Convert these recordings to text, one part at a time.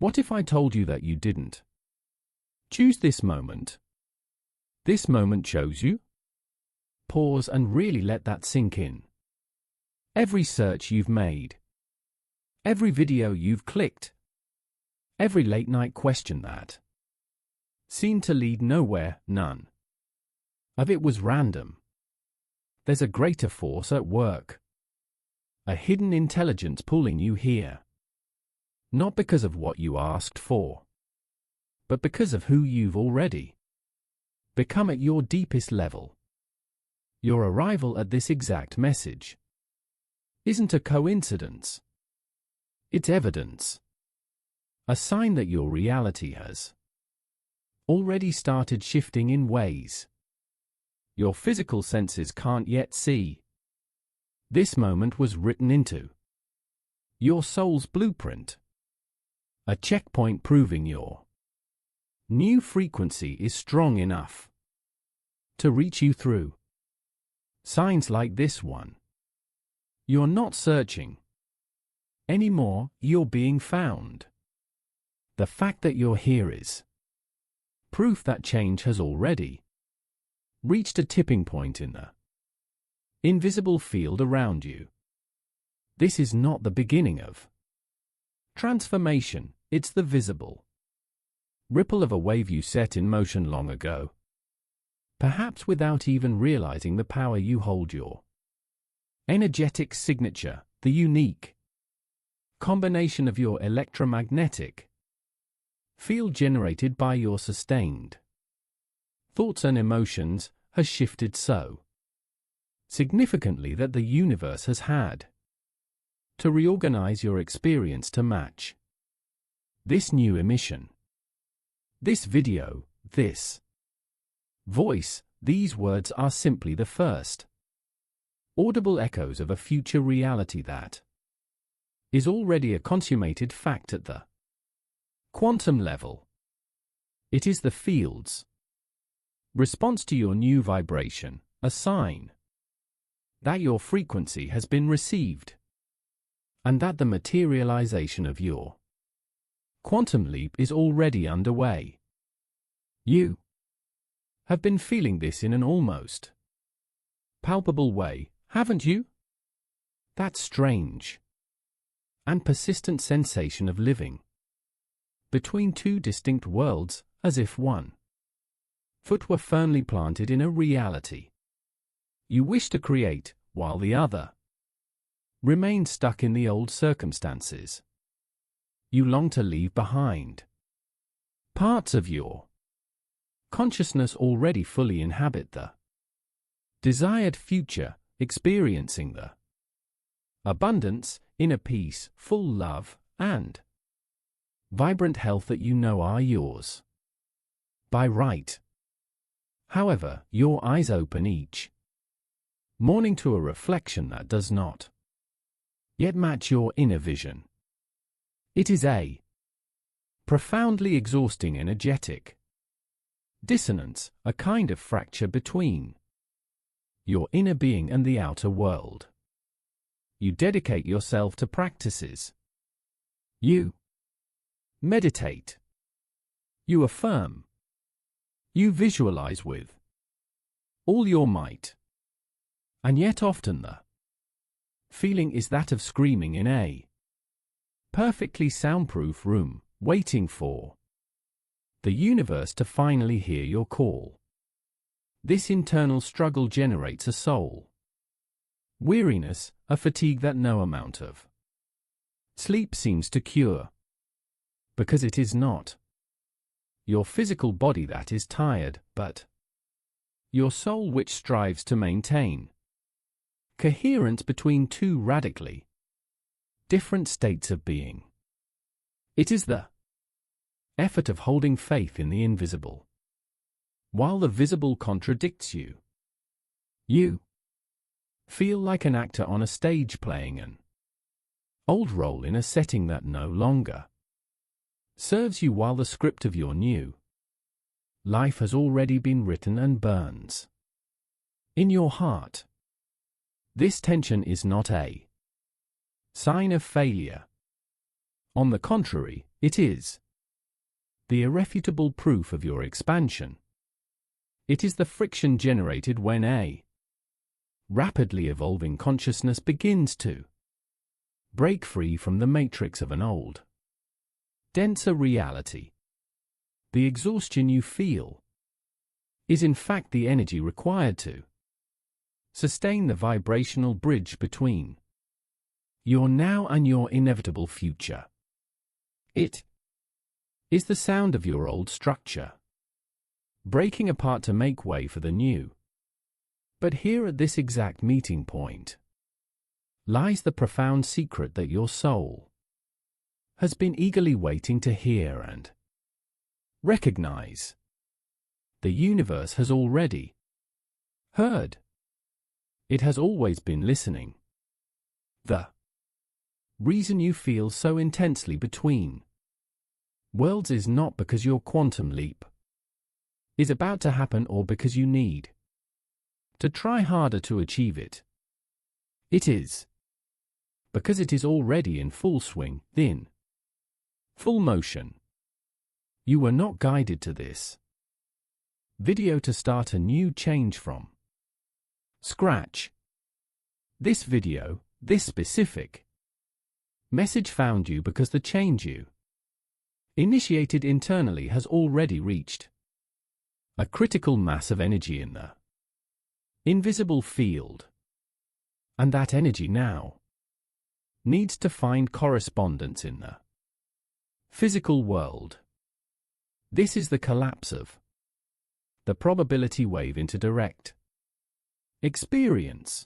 What if I told you that you didn't choose this moment? This moment chose you? Pause and really let that sink in. Every search you've made, every video you've clicked, every late-night question that seemed to lead nowhere, none of it was random. There's a greater force at work, a hidden intelligence pulling you here. Not because of what you asked for, but because of who you've already become at your deepest level. Your arrival at this exact message isn't a coincidence. It's evidence. A sign that your reality has already started shifting in ways your physical senses can't yet see. This moment was written into your soul's blueprint. A checkpoint proving your new frequency is strong enough to reach you through signs like this one. You're not searching anymore, you're being found. The fact that you're here is proof that change has already reached a tipping point in the invisible field around you. This is not the beginning of transformation, it's the visible ripple of a wave you set in motion long ago. Perhaps without even realizing the power you hold, your energetic signature, the unique combination of your electromagnetic field generated by your sustained thoughts and emotions has shifted so significantly that the universe has had to reorganize your experience to match this new emission. This video, this voice, these words are simply the first audible echoes of a future reality that is already a consummated fact at the quantum level. It is the field's response to your new vibration, a sign that your frequency has been received, and that the materialization of your quantum leap is already underway. You have been feeling this in an almost palpable way, haven't you? That strange and persistent sensation of living between two distinct worlds, as if one foot were firmly planted in a reality you wish to create, while the other remains stuck in the old circumstances you long to leave behind. Parts of your consciousness already fully inhabit the desired future, experiencing the abundance, inner peace, full love, and vibrant health that you know are yours by right. However, your eyes open each morning to a reflection that does not yet match your inner vision. It is a profoundly exhausting energetic dissonance, a kind of fracture between your inner being and the outer world. You dedicate yourself to practices. You meditate. You affirm. You visualize with all your might. And yet often the feeling is that of screaming in a perfectly soundproof room, waiting for the universe to finally hear your call. This internal struggle generates a soul weariness, a fatigue that no amount of sleep seems to cure. Because it is not your physical body that is tired, but your soul which strives to maintain coherence between two radically different states of being. It is the effort of holding faith in the invisible, while the visible contradicts you. You feel like an actor on a stage playing an old role in a setting that no longer serves you, while the script of your new life has already been written and burns in your heart. This tension is not a sign of failure. On the contrary, It is the irrefutable proof of your expansion. It is the friction generated when a rapidly evolving consciousness begins to break free from the matrix of an old, denser reality. The exhaustion you feel is in fact the energy required to sustain the vibrational bridge between your now and your inevitable future. It is the sound of your old structure breaking apart to make way for the new. But here at this exact meeting point lies the profound secret that your soul has been eagerly waiting to hear and recognize. The universe has already heard. It has always been listening. The reason you feel so intensely between worlds is not because your quantum leap is about to happen or because you need to try harder to achieve it. It is because it is already in full swing, in full motion. You were not guided to this video to start a new change from scratch. This video, this specific message found you because the change you initiated internally has already reached a critical mass of energy in the invisible field. And that energy now needs to find correspondence in the physical world. This is the collapse of the probability wave into direct experience.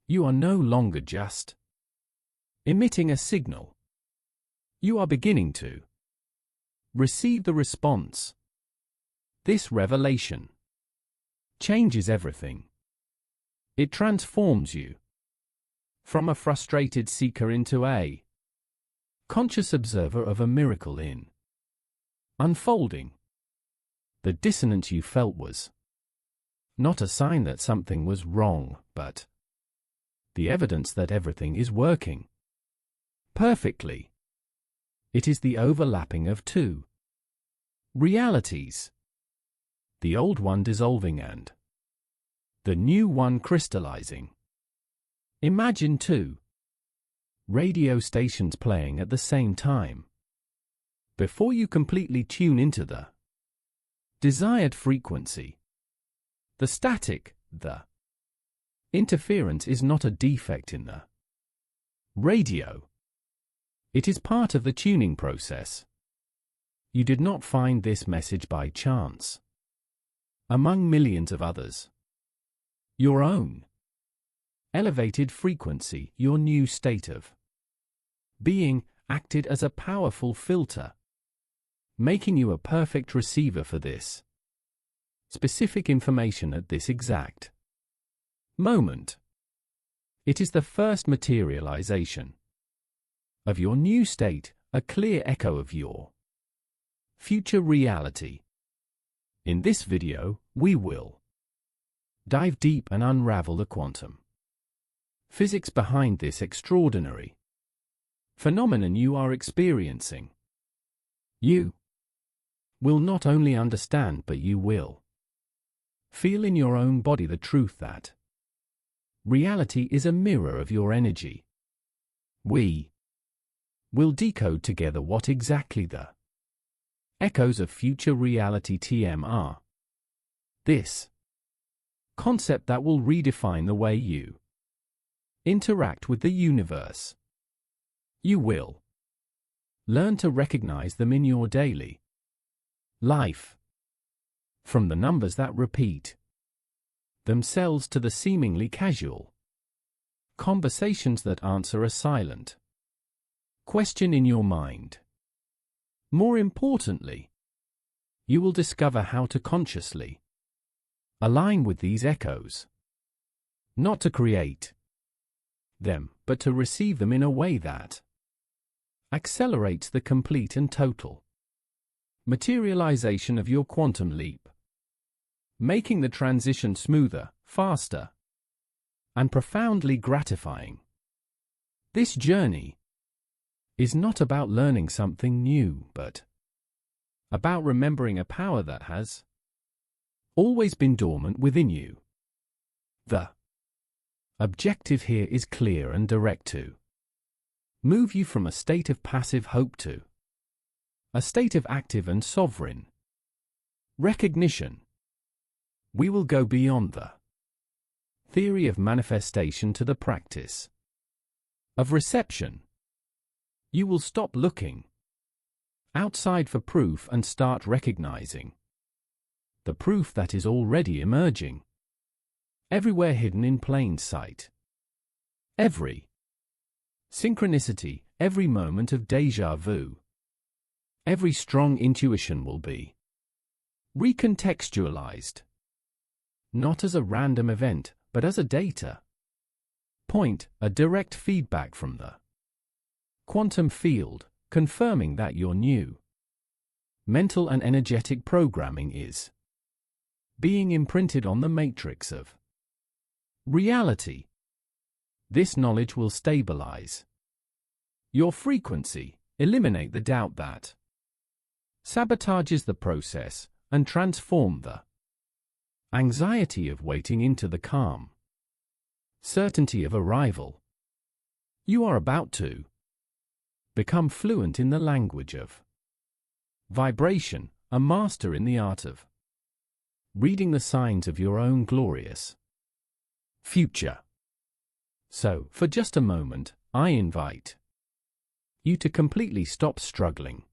You are no longer just emitting a signal. You are beginning to receive the response. This revelation changes everything. It transforms you from a frustrated seeker into a conscious observer of a miracle in unfolding. The dissonance you felt was not a sign that something was wrong, but the evidence that everything is working perfectly. It is the overlapping of two realities, the old one dissolving and the new one crystallizing. Imagine two radio stations playing at the same time. Before you completely tune into the desired frequency, the static, the interference is not a defect in the radio. It is part of the tuning process. You did not find this message by chance. Among millions of others, your own elevated frequency, your new state of being, acted as a powerful filter, making you a perfect receiver for this specific information at this exact moment. It is the first materialization of your new state, a clear echo of your future reality. In this video, we will dive deep and unravel the quantum physics behind this extraordinary phenomenon you are experiencing. You will not only understand, but you will feel in your own body the truth that reality is a mirror of your energy. We will decode together what exactly the echoes of future reality TM are. This concept that will redefine the way you interact with the universe. You will learn to recognize them in your daily life. From the numbers that repeat themselves to the seemingly casual conversations that answer a silent question in your mind. More importantly, you will discover how to consciously align with these echoes, not to create them, but to receive them in a way that accelerates the complete and total materialization of your quantum leap, making the transition smoother, faster, and profoundly gratifying. This journey is not about learning something new, but about remembering a power that has always been dormant within you. The objective here is clear and direct: to move you from a state of passive hope to a state of active and sovereign recognition. We will go beyond the theory of manifestation to the practice of reception. You will stop looking outside for proof and start recognizing the proof that is already emerging, everywhere hidden in plain sight. Every synchronicity, every moment of déjà vu, every strong intuition will be recontextualized, not as a random event, but as a data point, a direct feedback from the quantum field, confirming that your new mental and energetic programming is being imprinted on the matrix of reality. This knowledge will stabilize your frequency, eliminate the doubt that sabotages the process, and transform the anxiety of waiting into the calm certainty of arrival. You are about to become fluent in the language of vibration, a master in the art of reading the signs of your own glorious future. So, for just a moment, I invite you to completely stop struggling.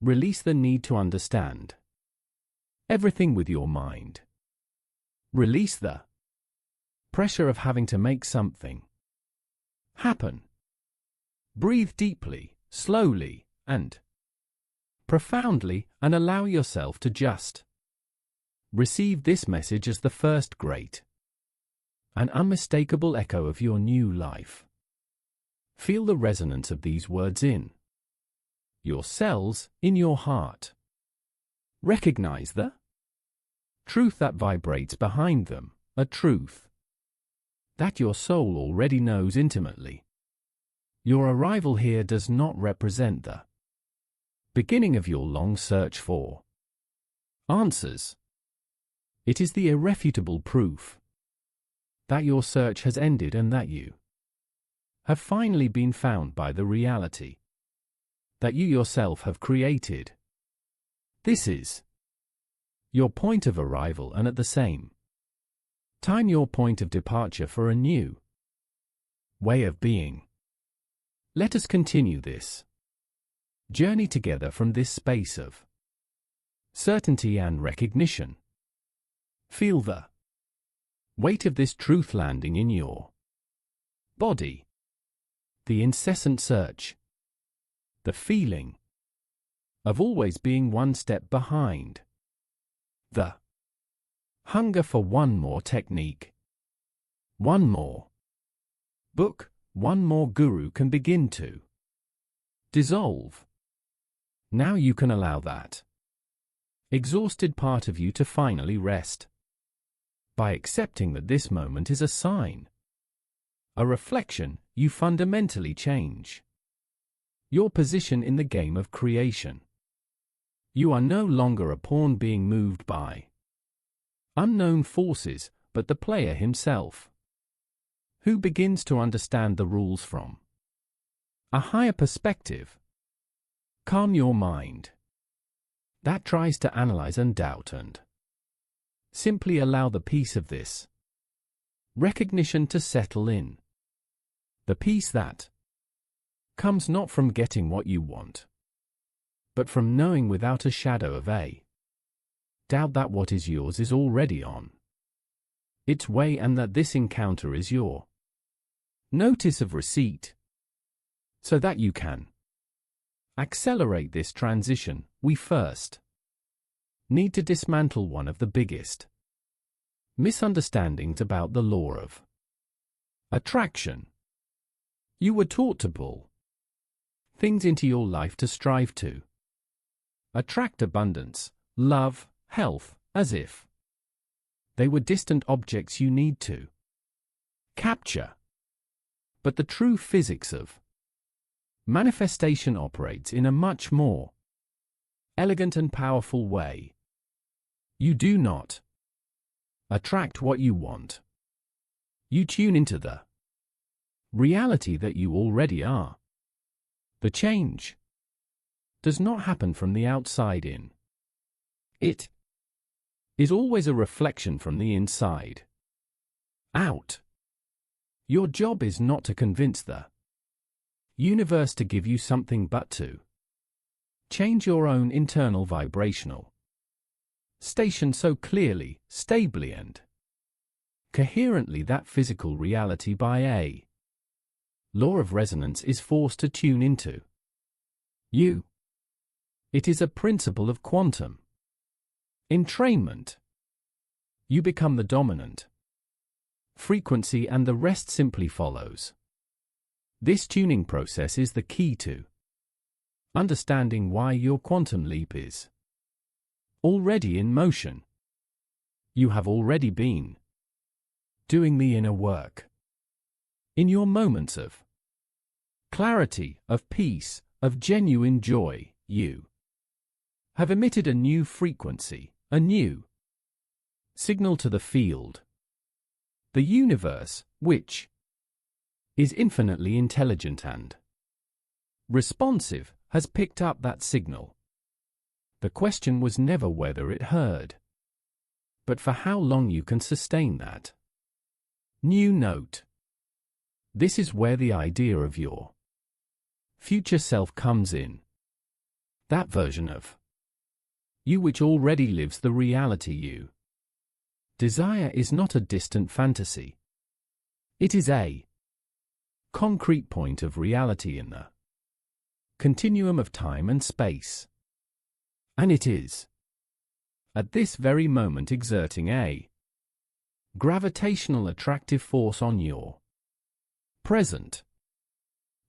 Release the need to understand everything with your mind. Release the pressure of having to make something happen. Breathe deeply, slowly, and profoundly, and allow yourself to just receive this message as the first great and unmistakable echo of your new life. Feel the resonance of these words in your cells, in your heart. Recognize the truth that vibrates behind them, a truth that your soul already knows intimately. Your arrival here does not represent the beginning of your long search for answers. It is the irrefutable proof that your search has ended and that you have finally been found by the reality that you yourself have created. This is your point of arrival and at the same time your point of departure for a new way of being. Let us continue this journey together from this space of certainty and recognition. Feel the weight of this truth landing in your body, the incessant search, the feeling of always being one step behind, the hunger for one more technique, one more book, one more guru can begin to dissolve. Now you can allow that exhausted part of you to finally rest by accepting that this moment is a sign, a reflection. You fundamentally change your position in the game of creation. You are no longer a pawn being moved by unknown forces, but the player himself, who begins to understand the rules from a higher perspective. Calm your mind that tries to analyze and doubt, and simply allow the peace of this recognition to settle in. The peace that comes not from getting what you want, but from knowing without a shadow of a doubt that what is yours is already on its way, and that this encounter is your notice of receipt. So that you can accelerate this transition, we first need to dismantle one of the biggest misunderstandings about the law of attraction. You were taught to pull things into your life to strive to attract abundance, love, health, as if they were distant objects you need to capture. But the true physics of Manifestation operates in a much more elegant and powerful way. You do not attract what you want. You tune into the reality that you already are. The change does not happen from the outside in. It is always a reflection from the inside out. Your job is not to convince the universe to give you something, but to change your own internal vibrational station so clearly, stably and coherently that physical reality by a law of resonance is forced to tune into you. It is a principle of quantum entrainment. You become the dominant frequency and the rest simply follows. This tuning process is the key to understanding why your quantum leap is already in motion. You have already been doing the inner work. In your moments of clarity, of peace, of genuine joy, you have emitted a new frequency, a new signal to the field. The universe, which is infinitely intelligent and responsive, has picked up that signal. The question was never whether it heard, but for how long you can sustain that new note. This is where the idea of your future self comes in. That version of you which already lives the reality you desire is not a distant fantasy. It is a concrete point of reality in the continuum of time and space. And it is at this very moment exerting a gravitational attractive force on your present.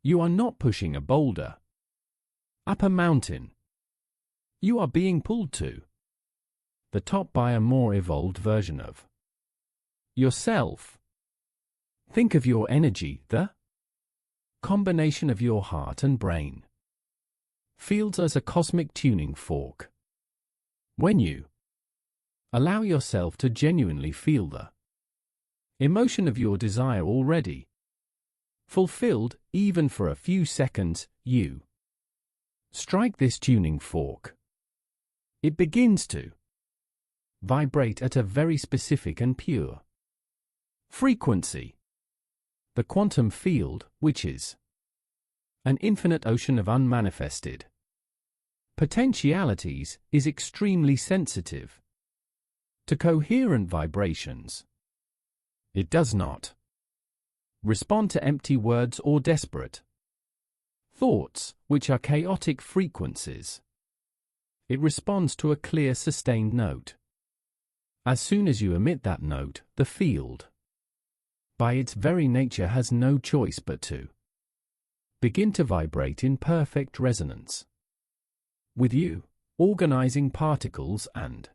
You are not pushing a boulder up a mountain. You are being pulled to the top by a more evolved version of yourself. Think of your energy, the combination of your heart and brain fields as a cosmic tuning fork. When you allow yourself to genuinely feel the emotion of your desire already fulfilled, even for a few seconds, you strike this tuning fork. It begins to vibrate at a very specific and pure frequency. The quantum field, which is an infinite ocean of unmanifested potentialities, is extremely sensitive to coherent vibrations. It does not respond to empty words or desperate thoughts, which are chaotic frequencies. It responds to a clear, sustained note. As soon as you emit that note, the field, by its very nature, has no choice but to begin to vibrate in perfect resonance with you, organizing particles and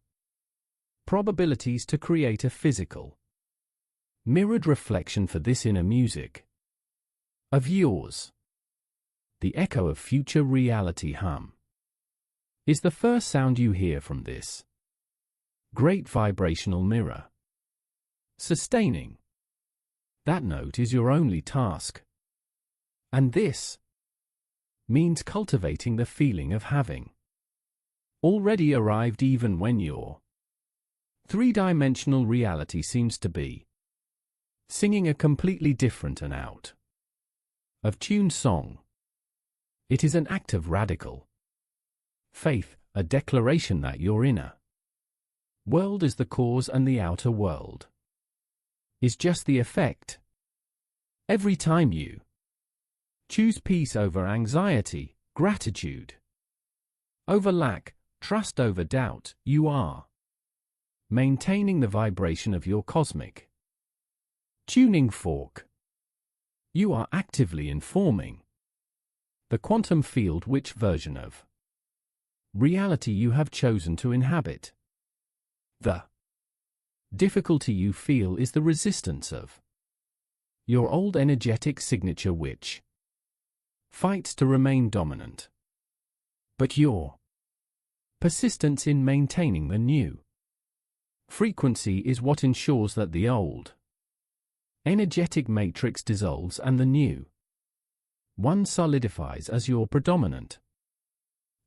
probabilities to create a physical mirrored reflection for this inner music of yours. The echo of future reality hum is the first sound you hear from this great vibrational mirror. Sustaining that note is your only task. And this means cultivating the feeling of having already arrived, even when your three-dimensional reality seems to be singing a completely different and out of tune song. It is an act of radical faith, a declaration that your inner world is the cause and the outer world is just the effect. Every time you choose peace over anxiety, gratitude over lack, trust over doubt, you are maintaining the vibration of your cosmic tuning fork. You are actively informing the quantum field which version of reality you have chosen to inhabit. The difficulty you feel is the resistance of your old energetic signature, which fights to remain dominant. But your persistence in maintaining the new frequency is what ensures that the old energetic matrix dissolves and the new one solidifies as your predominant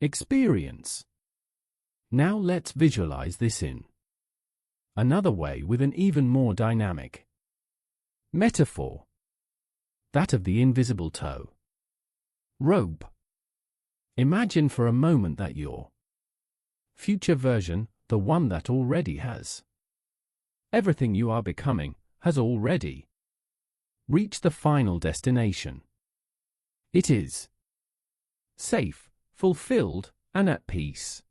experience. Now let's visualize this in another way with an even more dynamic metaphor, that of the invisible tow rope. Imagine for a moment that your future version, the one that already has everything you are becoming, has already reached the final destination. It is safe, fulfilled, and at peace.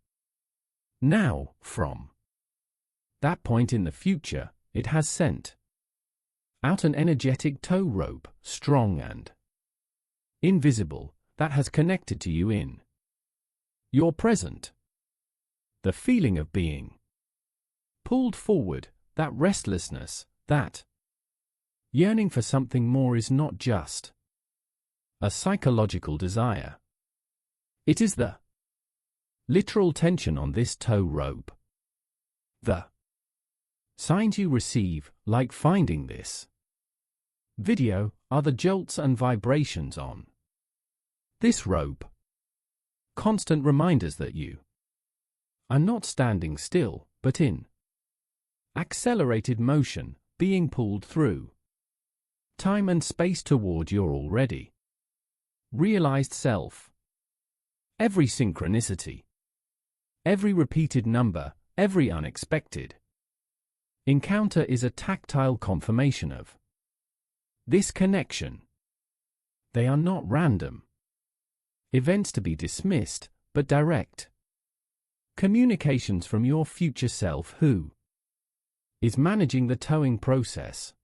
Now, from that point in the future, it has sent out an energetic tow rope, strong and invisible, that has connected to you in your present. The feeling of being pulled forward, that restlessness, that yearning for something more is not just a psychological desire. It is the literal tension on this tow rope. The signs you receive, like finding this video, are the jolts and vibrations on this rope. Constant reminders that you are not standing still, but in accelerated motion, being pulled through time and space toward your already realized self. Every synchronicity, every repeated number, every unexpected encounter is a tactile confirmation of this connection. They are not random events to be dismissed, but direct communications from your future self who is managing the towing process.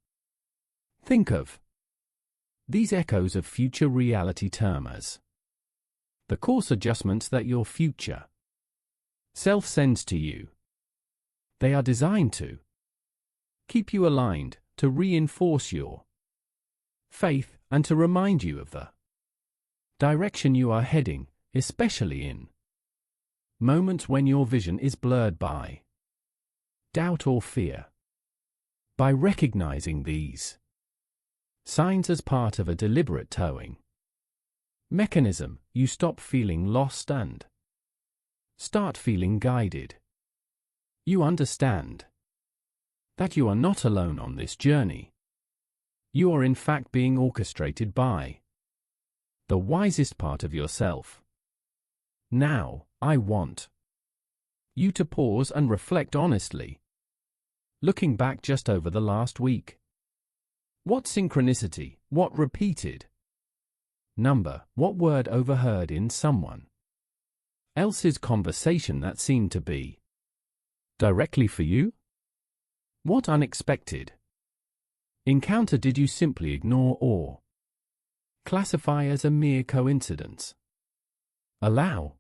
Think of these echoes of future reality term as the course adjustments that your future self sends to you. They are designed to keep you aligned, to reinforce your faith, and to remind you of the direction you are heading, especially in moments when your vision is blurred by doubt or fear. By recognizing these signs as part of a deliberate towing mechanism, you stop feeling lost and start feeling guided. You understand that you are not alone on this journey. You are in fact being orchestrated by the wisest part of yourself. Now, I want you to pause and reflect honestly. Looking back just over the last week, what synchronicity, what repeated number, what word overheard in someone else's conversation that seemed to be directly for you? What unexpected encounter did you simply ignore or classify as a mere coincidence? Allow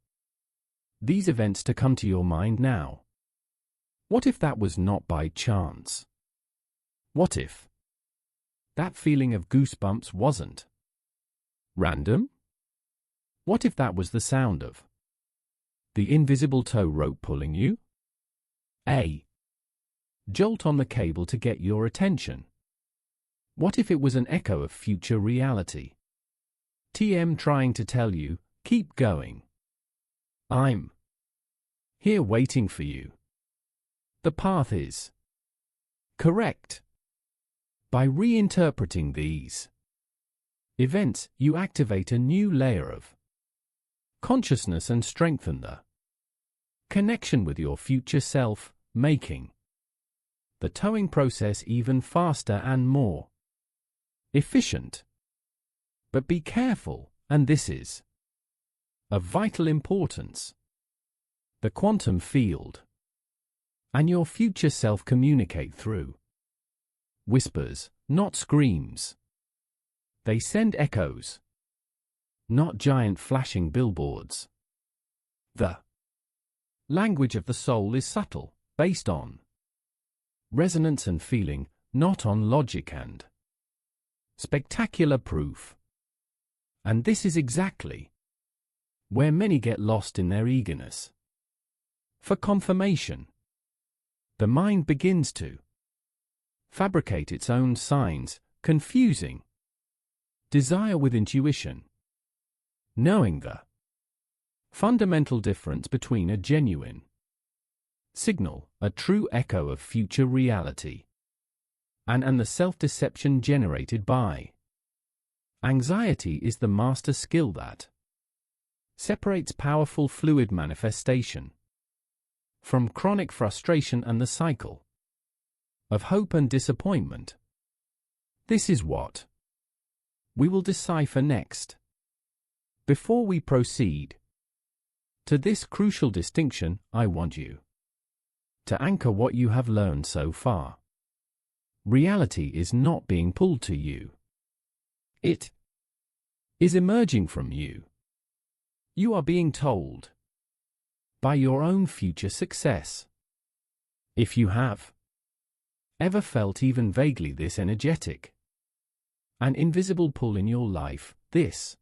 these events to come to your mind now. What if that was not by chance? What if that feeling of goosebumps wasn't random? What if that was the sound of the invisible tow rope pulling you? A jolt on the cable to get your attention. What if it was an echo of future reality? TM trying to tell you, keep going. I'm here waiting for you. The path is correct. By reinterpreting these events, you activate a new layer of consciousness and strengthen the connection with your future self, making the towing process even faster and more efficient. But be careful, and this is of vital importance. The quantum field and your future self communicate through whispers, not screams. They send echoes, not giant flashing billboards. The language of the soul is subtle, based on resonance and feeling, not on logic and spectacular proof. And this is exactly where many get lost in their eagerness for confirmation. The mind begins to fabricate its own signs, confusing desire with intuition. Knowing the fundamental difference between a genuine signal, a true echo of future reality, and the self-deception generated by anxiety is the master skill that separates powerful fluid manifestation from chronic frustration and the cycle of hope and disappointment. This is what we will decipher next. Before we proceed to this crucial distinction, I want you to anchor what you have learned so far. Reality is not being pulled to you. It is emerging from you. You are being told by your own future success. If you have ever felt even vaguely this energetic, an invisible pull in your life, this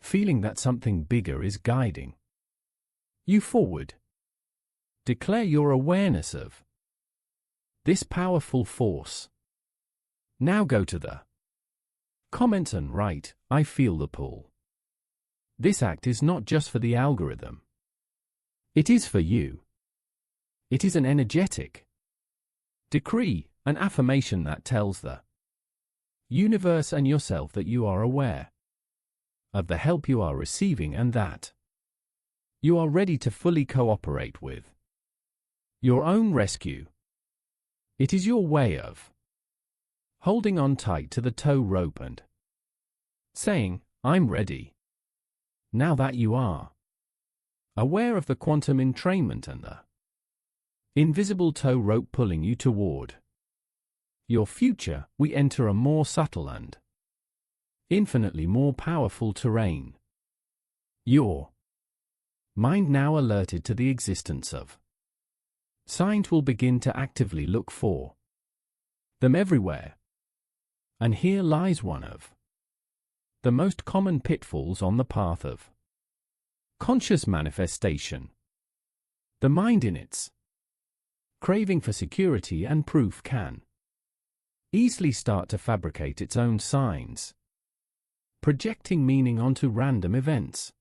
feeling that something bigger is guiding you forward, declare your awareness of this powerful force. Now go to the comments and write, "I feel the pull." This act is not just for the algorithm. It is for you. It is an energetic decree, an affirmation that tells the universe and yourself that you are aware of the help you are receiving and that you are ready to fully cooperate with your own rescue. It is your way of holding on tight to the tow rope and saying, "I'm ready." Now that you are aware of the quantum entrainment and the invisible tow rope pulling you toward your future, we enter a more subtle and infinitely more powerful terrain. Your mind, now alerted to the existence of signs, will begin to actively look for them everywhere. And here lies one of the most common pitfalls on the path of conscious manifestation. The mind, in its craving for security and proof, can easily start to fabricate its own signs, projecting meaning onto random events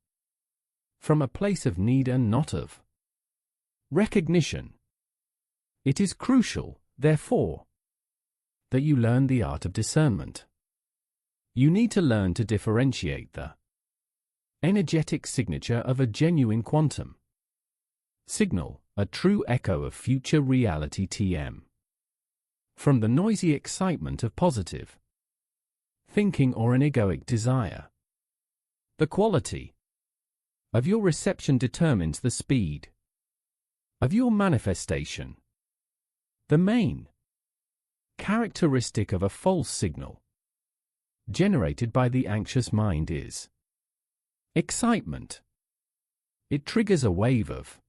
from a place of need and not of recognition. It is crucial, therefore, that you learn the art of discernment. You need to learn to differentiate the energetic signature of a genuine quantum signal, a true echo of future reality TM, from the noisy excitement of positive thinking or an egoic desire. The quality of your reception determines the speed of your manifestation. The main characteristic of a false signal generated by the anxious mind is excitement. It triggers a wave of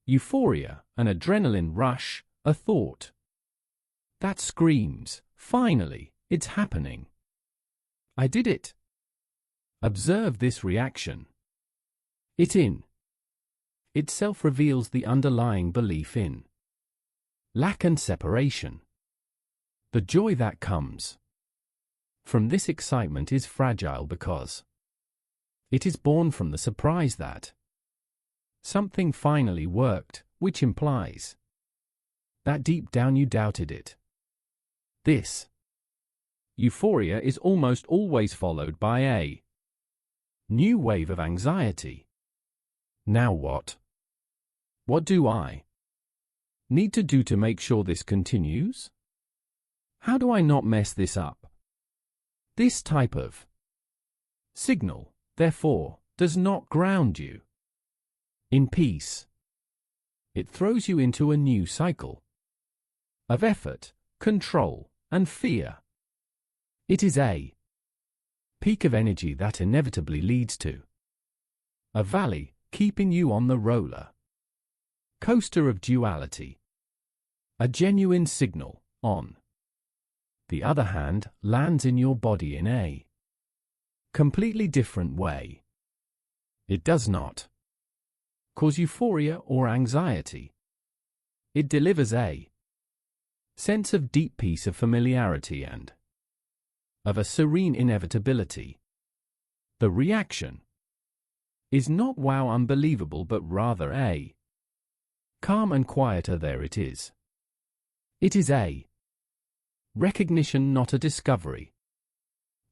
euphoria, an adrenaline rush, a thought that screams, "Finally, it's happening. I did it." Observe this reaction. It in itself reveals the underlying belief in lack and separation. The joy that comes from this excitement is fragile because it is born from the surprise that something finally worked, which implies that deep down you doubted it. This euphoria is almost always followed by a new wave of anxiety. Now what? What do I need to do to make sure this continues? How do I not mess this up? This type of signal, therefore, does not ground you in peace. It throws you into a new cycle of effort, control, and fear. It is a peak of energy that inevitably leads to a valley, keeping you on the roller coaster of duality. A genuine signal, on the other hand, lands in your body in a Completely different way. It does not cause euphoria or anxiety. It delivers a sense of deep peace, of familiarity, and of a serene inevitability. The reaction is not wow unbelievable, but rather a calm and quieter. There it is. It is a recognition, not a discovery.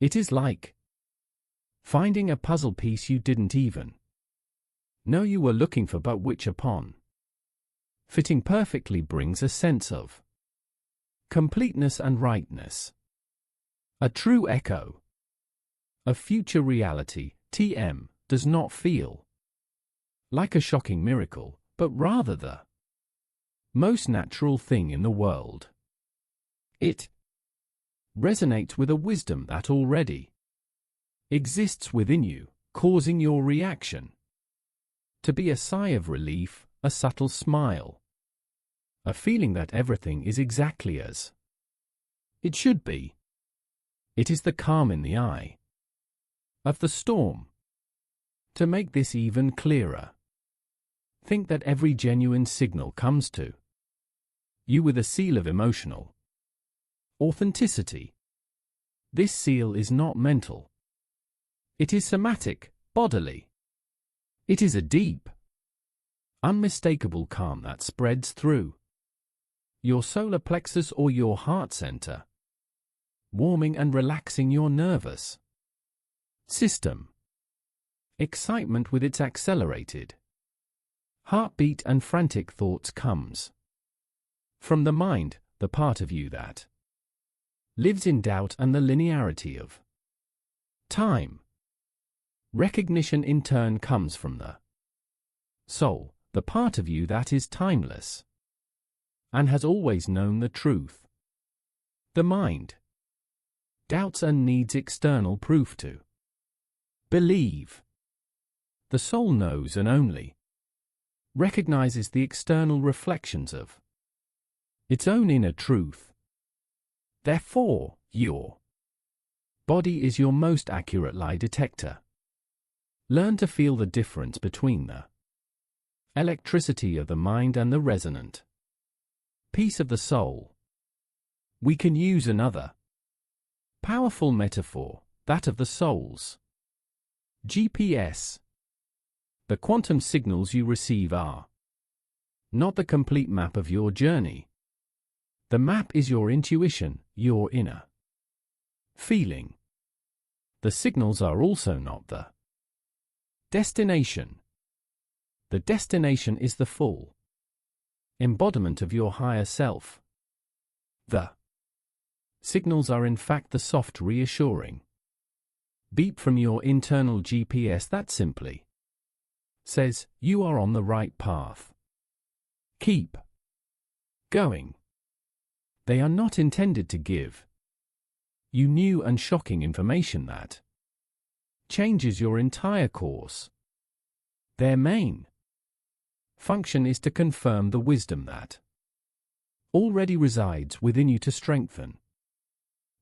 It is like finding a puzzle piece you didn't even know you were looking for, but which upon fitting perfectly brings a sense of completeness and rightness. A true echo of future reality, TM, does not feel like a shocking miracle, but rather the most natural thing in the world. It resonates with a wisdom that already exists within you, causing your reaction to be a sigh of relief, a subtle smile, a feeling that everything is exactly as it should be. It is the calm in the eye of the storm. To make this even clearer, think that every genuine signal comes to you with a seal of emotional authenticity. This seal is not mental. It is somatic, bodily. It is a deep, unmistakable calm that spreads through your solar plexus or your heart center, warming and relaxing your nervous system. Excitement with its accelerated heartbeat and frantic thoughts comes from the mind, the part of you that lives in doubt and the linearity of time. Recognition in turn comes from the soul, the part of you that is timeless and has always known the truth. The mind doubts and needs external proof to believe. The soul knows and only recognizes the external reflections of its own inner truth. Therefore, your body is your most accurate lie detector. Learn to feel the difference between the electricity of the mind and the resonant peace of the soul. We can use another powerful metaphor, that of the soul's GPS. The quantum signals you receive are not the complete map of your journey. The map is your intuition, your inner feeling. The signals are also not the destination. The destination is the full embodiment of your higher self. The signals are in fact the soft, reassuring beep from your internal GPS that simply says, you are on the right path. Keep going. They are not intended to give you new and shocking information that changes your entire course. Their main function is to confirm the wisdom that already resides within you, to strengthen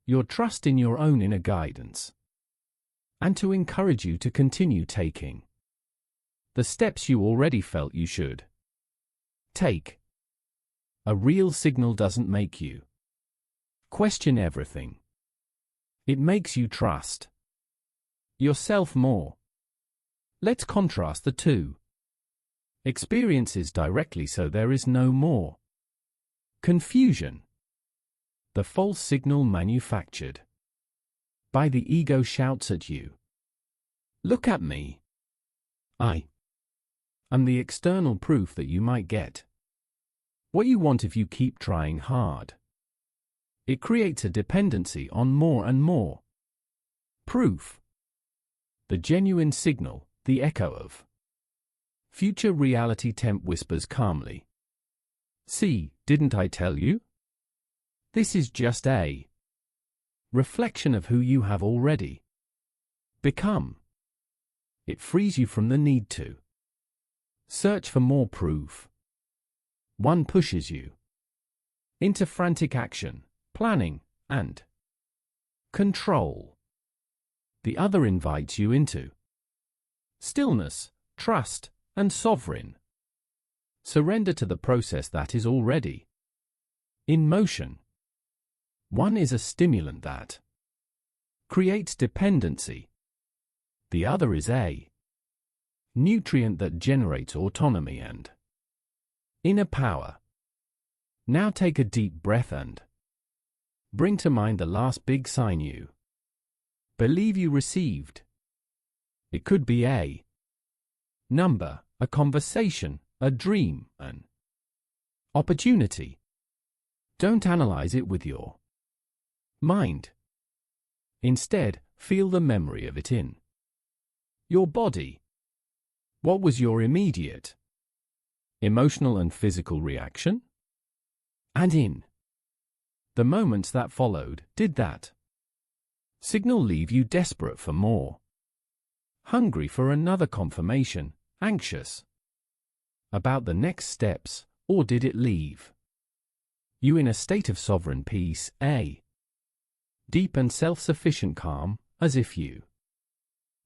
your trust in your own inner guidance, and to encourage you to continue taking the steps you already felt you should take. A real signal doesn't make you question everything. It makes you trust yourself more. Let's contrast the two experiences directly so there is no more confusion. The false signal manufactured by the ego shouts at you, look at me. I am the external proof that you might get what you want if you keep trying hard. It creates a dependency on more and more proof. The genuine signal, the echo of future reality, temp whispers calmly, see, didn't I tell you? This is just a reflection of who you have already become. It frees you from the need to search for more proof. One pushes you into frantic action, planning, and control. The other invites you into stillness, trust, and sovereign surrender to the process that is already in motion. One is a stimulant that creates dependency. The other is a nutrient that generates autonomy and inner power. Now take a deep breath and bring to mind the last big sign you believe you received. It could be a number, a conversation, a dream, an opportunity. Don't analyze it with your mind. Instead, feel the memory of it in your body. What was your immediate emotional and physical reaction? And in the moments that followed, did that signal leave you desperate for more, hungry for another confirmation, anxious about the next steps, or did it leave you in a state of sovereign peace, a deep and self-sufficient calm, as if you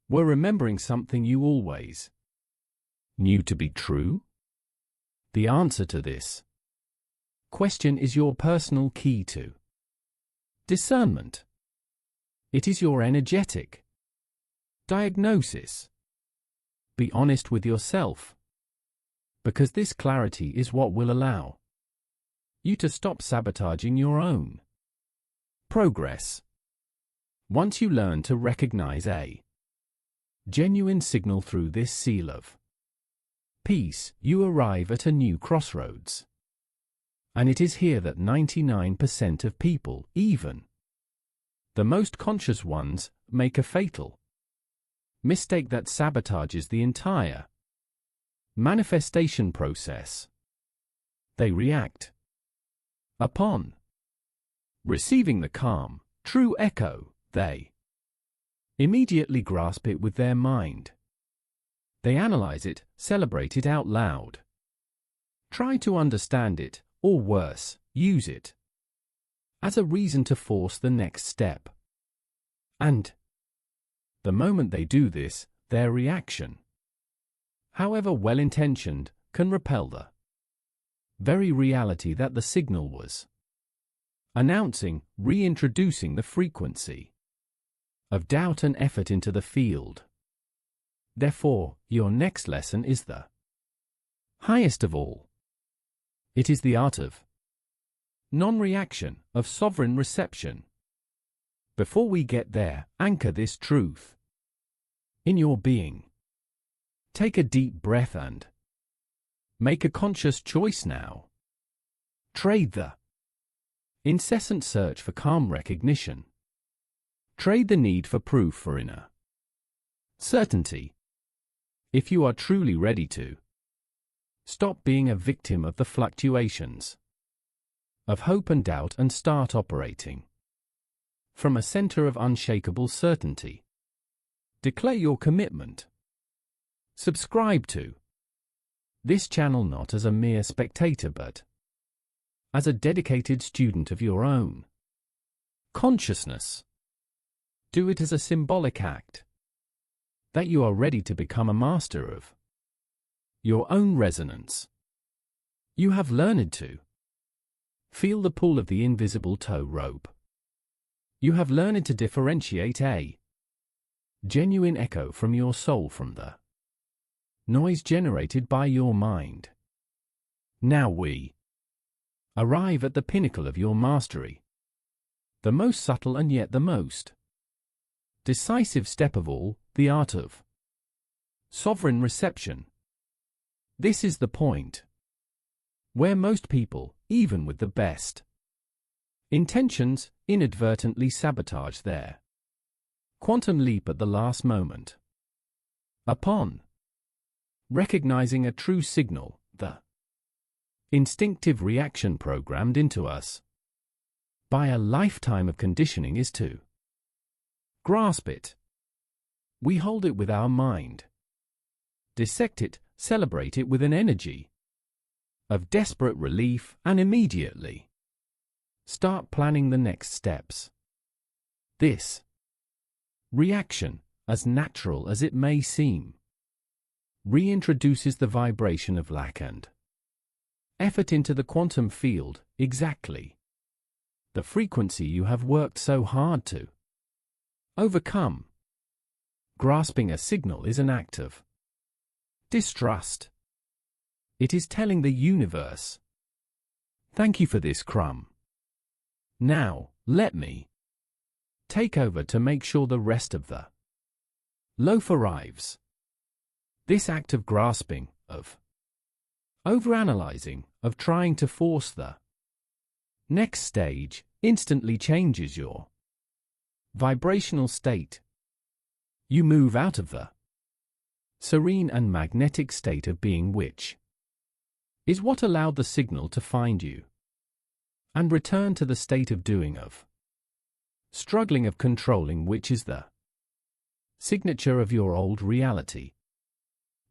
were remembering something you always knew to be true? The answer to this question is your personal key to discernment. It is your energetic diagnosis. Be honest with yourself, because this clarity is what will allow you to stop sabotaging your own progress. Once you learn to recognize a genuine signal through this seal of peace, you arrive at a new crossroads. And it is here that 99% of people, even the most conscious ones, make a fatal mistake that sabotages the entire manifestation process. They react upon receiving the calm, true echo. They immediately grasp it with their mind. They analyze it, celebrate it out loud, try to understand it, or worse, use it as a reason to force the next step. And the moment they do this, their reaction, however well-intentioned, can repel the very reality that the signal was announcing, reintroducing the frequency of doubt and effort into the field. Therefore, your next lesson is the highest of all. It is the art of non-reaction, of sovereign reception. Before we get there, anchor this truth in your being. Take a deep breath and make a conscious choice now. Trade the incessant search for calm recognition. Trade the need for proof for inner certainty. If you are truly ready to stop being a victim of the fluctuations of hope and doubt and start operating from a center of unshakable certainty, declare your commitment. Subscribe to this channel not as a mere spectator but as a dedicated student of your own consciousness. Do it as a symbolic act that you are ready to become a master of your own resonance. You have learned to feel the pull of the invisible tow rope. You have learned to differentiate a genuine echo from your soul from the noise generated by your mind. Now we arrive at the pinnacle of your mastery, the most subtle and yet the most decisive step of all, the art of sovereign reception. This is the point where most people, even with the best intentions, inadvertently sabotage their quantum leap at the last moment. Upon recognizing a true signal, the instinctive reaction programmed into us by a lifetime of conditioning is to grasp it. We hold it with our mind, dissect it, celebrate it with an energy of desperate relief, and immediately start planning the next steps. This Reaction, as natural as it may seem, reintroduces the vibration of lack and effort into the quantum field, exactly the frequency you have worked so hard to overcome. Grasping a signal is an act of distrust. It is telling the universe, "Thank you for this crumb. Now, let me take over to make sure the rest of the loaf arrives." This act of grasping, of overanalyzing, of trying to force the next stage, instantly changes your vibrational state. You move out of the serene and magnetic state of being, which is what allowed the signal to find you, and return to the state of doing, of struggling, of controlling, which is the signature of your old reality.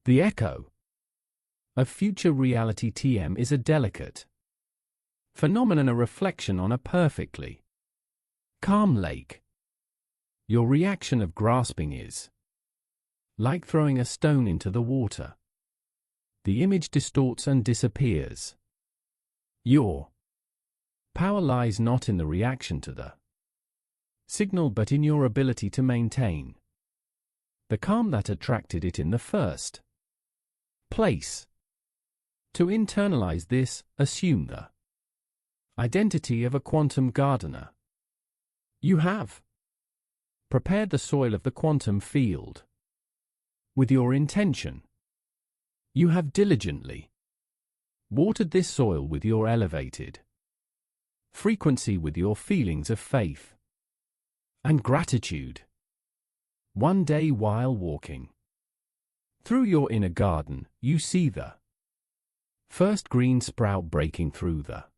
The echo of future reality TM is a delicate phenomenon, a reflection on a perfectly calm lake. Your reaction of grasping is like throwing a stone into the water. The image distorts and disappears. Your power lies not in the reaction to the signal, but in your ability to maintain the calm that attracted it in the first place. To internalize this, assume the identity of a quantum gardener. You have prepared the soil of the quantum field with your intention. You have diligently watered this soil with your elevated frequency, with your feelings of faith and gratitude. One day, while walking through your inner garden, you see the first green sprout breaking through the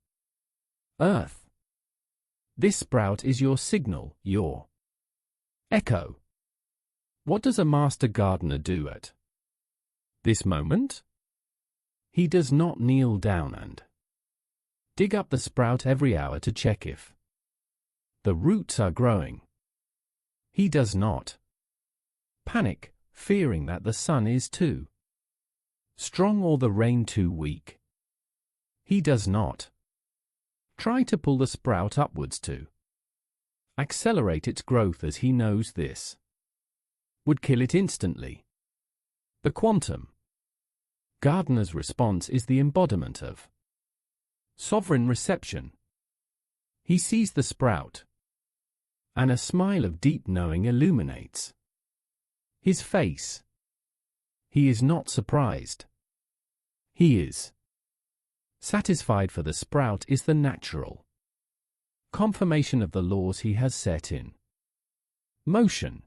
earth. This sprout is your signal, your echo. What does a master gardener do at this moment? He does not kneel down and dig up the sprout every hour to check if the roots are growing. He does not panic, fearing that the sun is too strong or the rain too weak. He does not try to pull the sprout upwards to accelerate its growth, as he knows this would kill it instantly. The quantum gardener's response is the embodiment of sovereign reception. He sees the sprout, and a smile of deep knowing illuminates his face. He is not surprised. He is satisfied, for the sprout is the natural confirmation of the laws he has set in motion.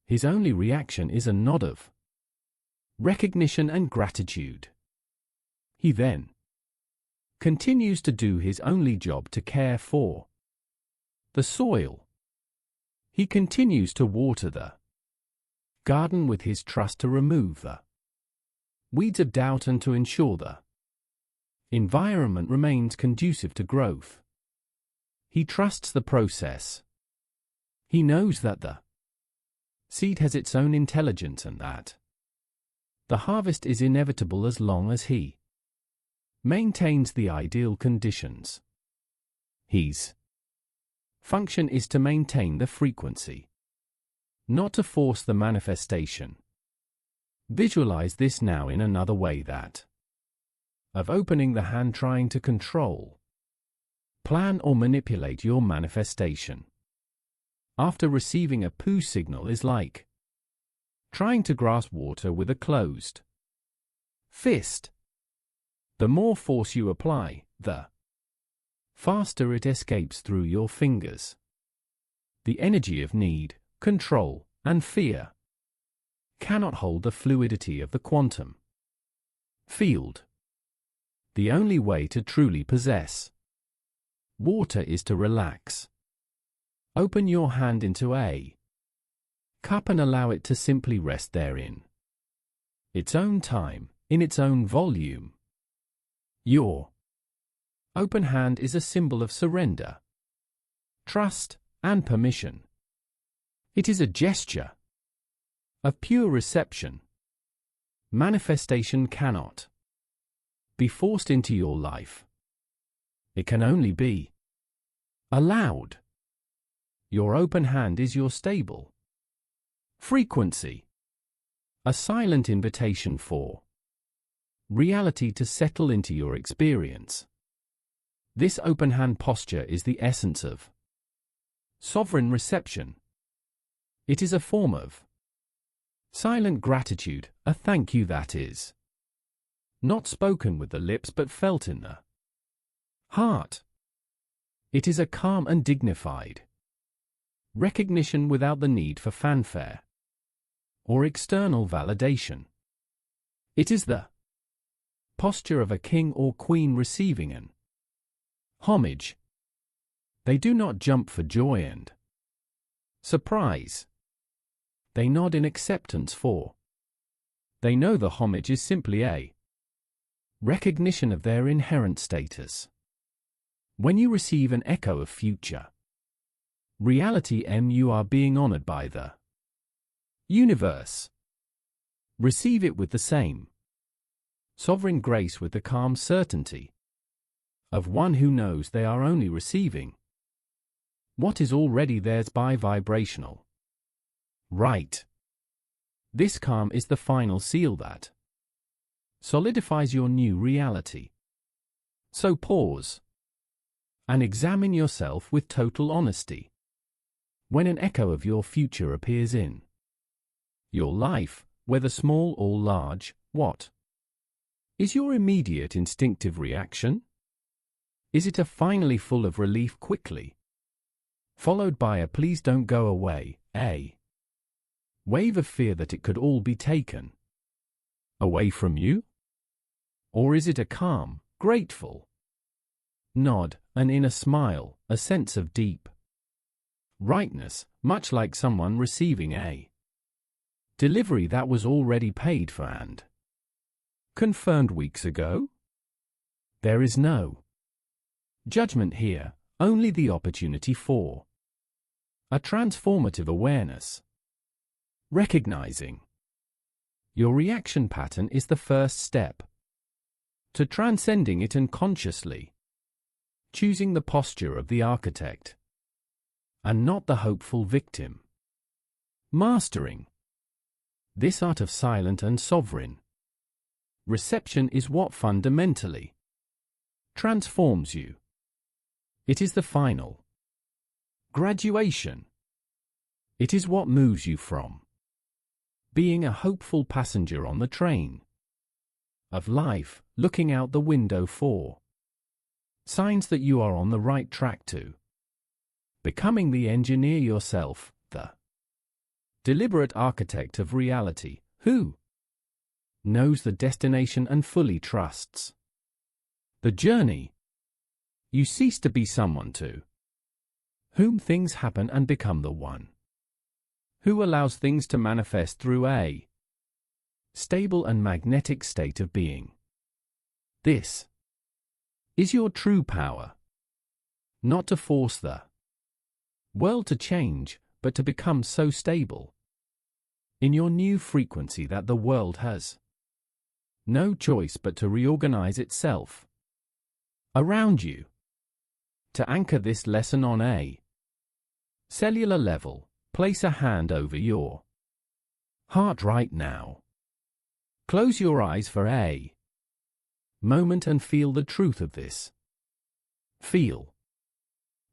His only reaction is a nod of recognition and gratitude. He then continues to do his only job, to care for the soil. He continues to water the garden with his trust, to remove the weeds of doubt and to ensure the environment remains conducive to growth. He trusts the process. He knows that the seed has its own intelligence and that the harvest is inevitable as long as he maintains the ideal conditions. His function is to maintain the frequency, not to force the manifestation. Visualize this now in another way, that of opening the hand, trying to control, plan or manipulate your manifestation after receiving a poo signal is like trying to grasp water with a closed fist. The more force you apply, the faster it escapes through your fingers. The energy of need, control, and fear cannot hold the fluidity of the quantum field. The only way to truly possess water is to relax. Open your hand into a cup and allow it to simply rest therein, its own time, in its own volume. Your open hand is a symbol of surrender, trust, and permission. It is a gesture of pure reception. Manifestation cannot be forced into your life. It can only be allowed. Your open hand is your stable frequency, a silent invitation for reality to settle into your experience. This open hand posture is the essence of sovereign reception. It is a form of silent gratitude, a thank you that is not spoken with the lips but felt in the heart. It is a calm and dignified recognition without the need for fanfare or external validation. It is the posture of a king or queen receiving an homage. They do not jump for joy and surprise. They nod in acceptance for they know the homage is simply a recognition of their inherent status. When you receive an echo of future reality, you are being honored by the universe. Receive it with the same sovereign grace, with the calm certainty of one who knows they are only receiving what is already theirs by vibrational right. This calm is the final seal that solidifies your new reality. So pause and examine yourself with total honesty. When an echo of your future appears in your life, whether small or large, what is your immediate instinctive reaction? Is it a finally full of relief quickly followed by a please don't go away, a wave of fear that it could all be taken away from you? Or is it a calm, grateful nod, an inner smile, a sense of deep rightness, much like someone receiving a delivery that was already paid for and confirmed weeks ago? There is no judgment here, only the opportunity for a transformative awareness. Recognizing your reaction pattern is the first step to transcending it and consciously choosing the posture of the architect and not the hopeful victim. Mastering this art of silent and sovereign reception is what fundamentally transforms you. It is the final graduation. It is what moves you from being a hopeful passenger on the train of life, looking out the window for signs that you are on the right track, to becoming the engineer yourself, the deliberate architect of reality, who knows the destination and fully trusts the journey. You cease to be someone to whom things happen and become the one who allows things to manifest through a stable and magnetic state of being. This is your true power. Not to force the world to change, but to become so stable in your new frequency that the world has no choice but to reorganize itself around you. To anchor this lesson on a cellular level, place a hand over your heart right now. Close your eyes for a moment and feel the truth of this. Feel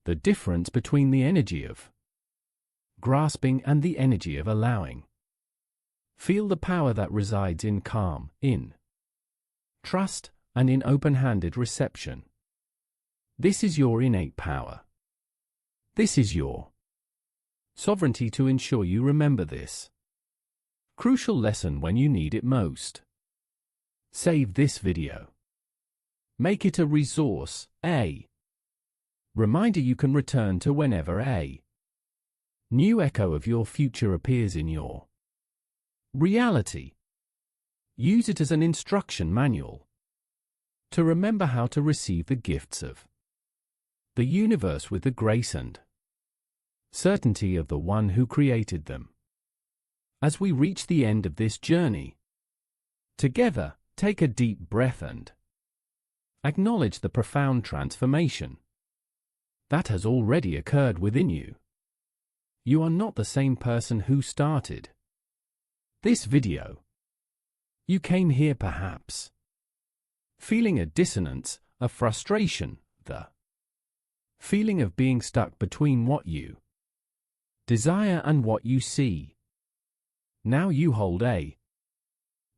the difference between the energy of grasping and the energy of allowing. Feel the power that resides in calm, in trust, and in open-handed reception. This is your innate power. This is your sovereignty to ensure you remember this crucial lesson when you need it most. Save this video. Make it a resource, a reminder you can return to whenever a new echo of your future appears in your reality. Use it as an instruction manual to remember how to receive the gifts of the universe with the grace and certainty of the one who created them. As we reach the end of this journey, together, take a deep breath and acknowledge the profound transformation that has already occurred within you. You are not the same person who started this video. You came here perhaps feeling a dissonance, a frustration, the feeling of being stuck between what you desire and what you see. Now you hold a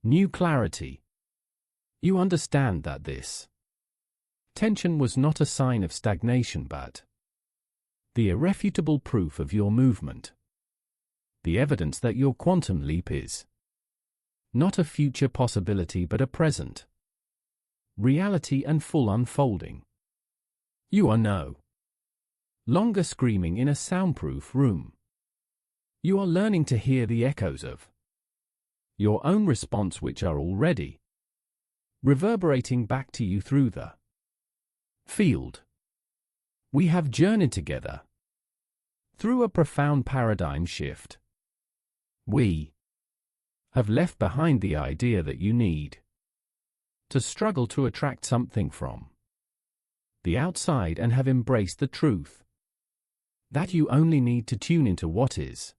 new clarity. You understand that this tension was not a sign of stagnation but the irrefutable proof of your movement. The evidence that your quantum leap is not a future possibility but a present reality and full unfolding. You are no longer screaming in a soundproof room. You are learning to hear the echoes of your own response, which are already reverberating back to you through the field. We have journeyed together through a profound paradigm shift. We have left behind the idea that you need to struggle to attract something from the outside and have embraced the truth that you only need to tune into what is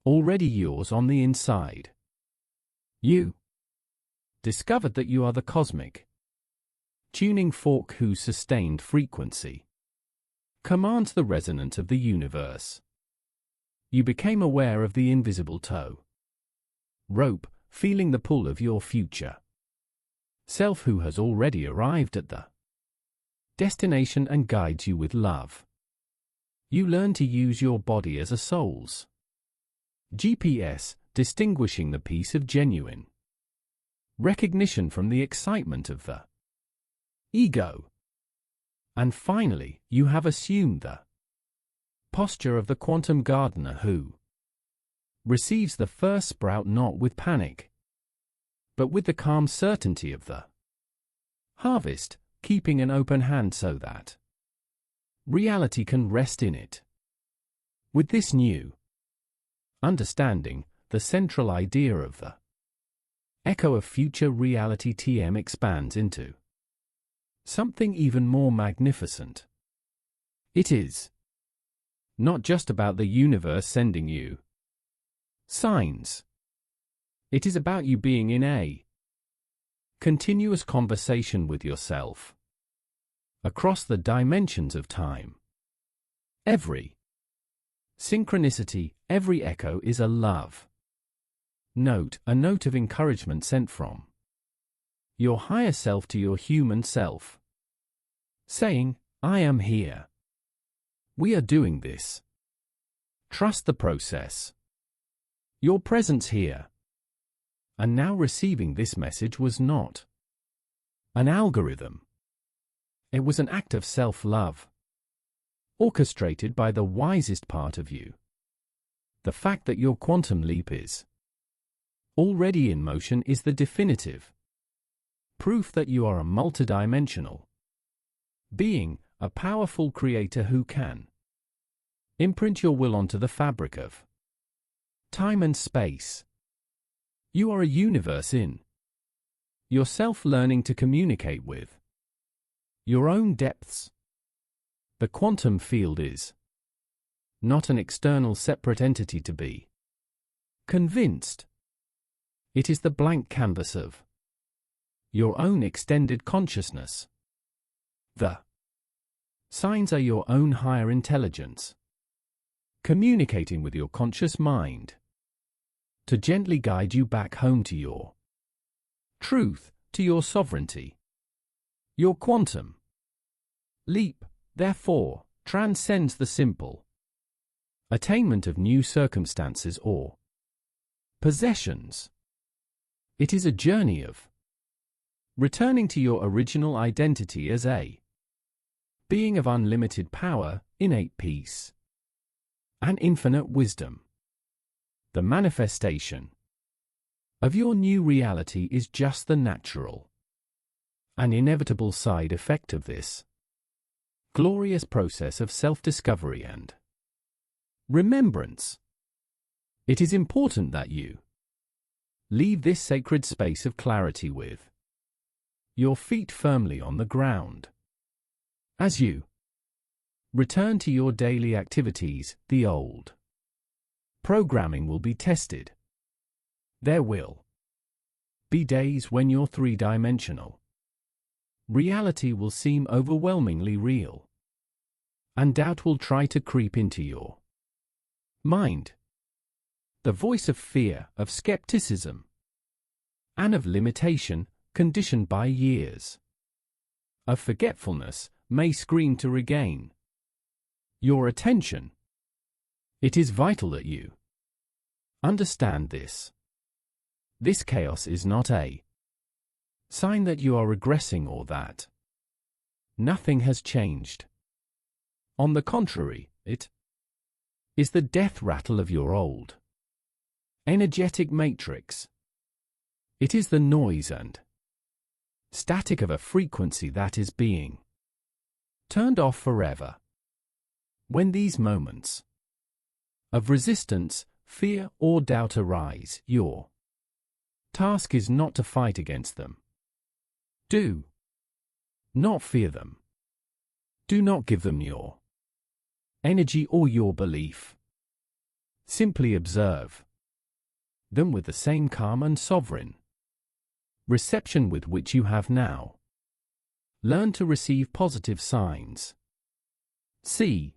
already yours on the inside. You discovered that you are the cosmic tuning fork whose sustained frequency commands the resonance of the universe. You became aware of the invisible tow rope, feeling the pull of your future self who has already arrived at the destination and guides you with love. You learn to use your body as a soul's GPS, distinguishing the piece of genuine recognition from the excitement of the ego. And finally, you have assumed the posture of the quantum gardener who receives the first sprout not with panic, but with the calm certainty of the harvest, keeping an open hand so that reality can rest in it. With this new understanding, the central idea of the echo of future reality TM expands into something even more magnificent. It is not just about the universe sending you signs. It is about you being in a continuous conversation with yourself across the dimensions of time. Every synchronicity, every echo is a love note, a note of encouragement sent from your higher self to your human self, saying, I am here. We are doing this. Trust the process. Your presence here. And now receiving this message was not an algorithm. It was an act of self-love, orchestrated by the wisest part of you. The fact that your quantum leap is already in motion is the definitive proof that you are a multidimensional being, a powerful creator who can imprint your will onto the fabric of time and space. You are a universe in yourself, learning to communicate with your own depths. The quantum field is not an external separate entity to be convinced. It is the blank canvas of your own extended consciousness. The signs are your own higher intelligence, communicating with your conscious mind to gently guide you back home to your truth, to your sovereignty. Your quantum leap, therefore, transcends the simple attainment of new circumstances or possessions. It is a journey of returning to your original identity as a being of unlimited power, innate peace, and infinite wisdom. The manifestation of your new reality is just the natural and inevitable side effect of this glorious process of self-discovery and Remembrance. It is important that you leave this sacred space of clarity with your feet firmly on the ground. As you return to your daily activities, the old programming will be tested. There will be days when your three-dimensional reality will seem overwhelmingly real, and doubt will try to creep into your mind. The voice of fear, of skepticism, and of limitation, conditioned by years of forgetfulness, may scream to regain your attention. It is vital that you understand this. This chaos is not a sign that you are regressing or that nothing has changed. On the contrary, it is the death rattle of your old energetic matrix. It is the noise and static of a frequency that is being turned off forever. When these moments of resistance, fear, or doubt arise, your task is not to fight against them. Do not fear them. Do not give them your energy or your belief. Simply observe them with the same calm and sovereign reception with which you have now learn to receive positive signs. See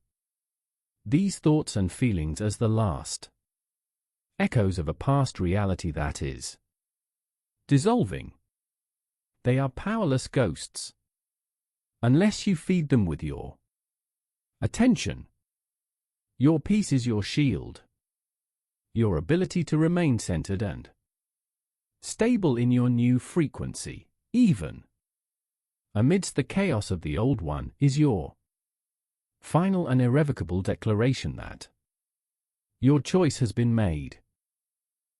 these thoughts and feelings as the last echoes of a past reality that is dissolving. They are powerless ghosts unless you feed them with your attention. Your peace is your shield. Your ability to remain centered and stable in your new frequency, even amidst the chaos of the old one, is your final and irrevocable declaration that your choice has been made.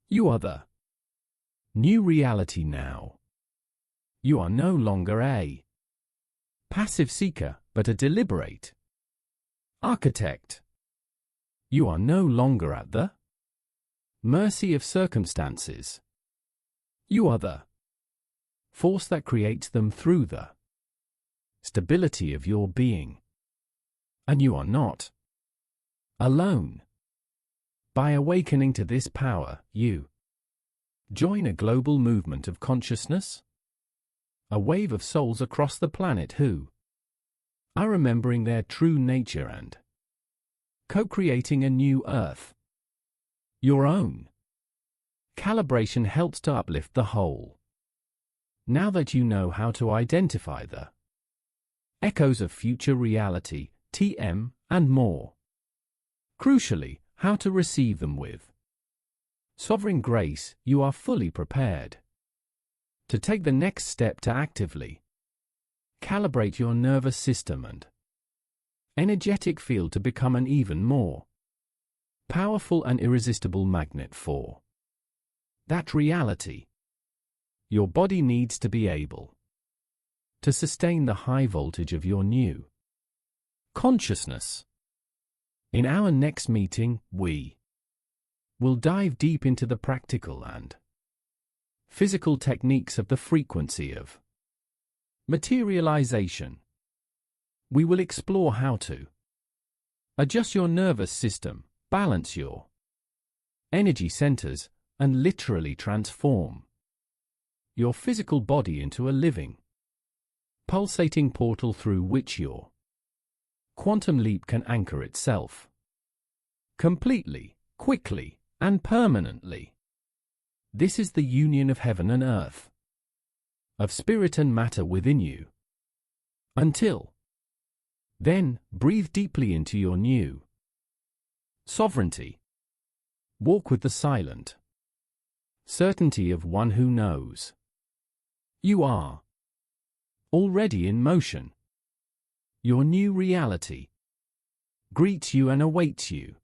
You are the new reality now. You are no longer a passive seeker, but a deliberate architect. You are no longer at the mercy of circumstances. You are the force that creates them through the stability of your being. And you are not alone. By awakening to this power, you join a global movement of consciousness, a wave of souls across the planet who are remembering their true nature and co-creating a new Earth. Your own calibration helps to uplift the whole. Now that you know how to identify the echoes of future reality, TM, and more, crucially, how to receive them with sovereign grace, you are fully prepared to take the next step to actively calibrate your nervous system and energetic field to become an even more powerful and irresistible magnet for that reality. Your body needs to be able to sustain the high voltage of your new consciousness. In our next meeting, we will dive deep into the practical and physical techniques of the frequency of materialization. We will explore how to adjust your nervous system, balance your energy centers, and literally transform your physical body into a living, pulsating portal through which your quantum leap can anchor itself completely, quickly, and permanently. This is the union of heaven and earth, of spirit and matter within you. Until then, breathe deeply into your new sovereignty. Walk with the silent certainty of one who knows you are already in motion. Your new reality greets you and awaits you.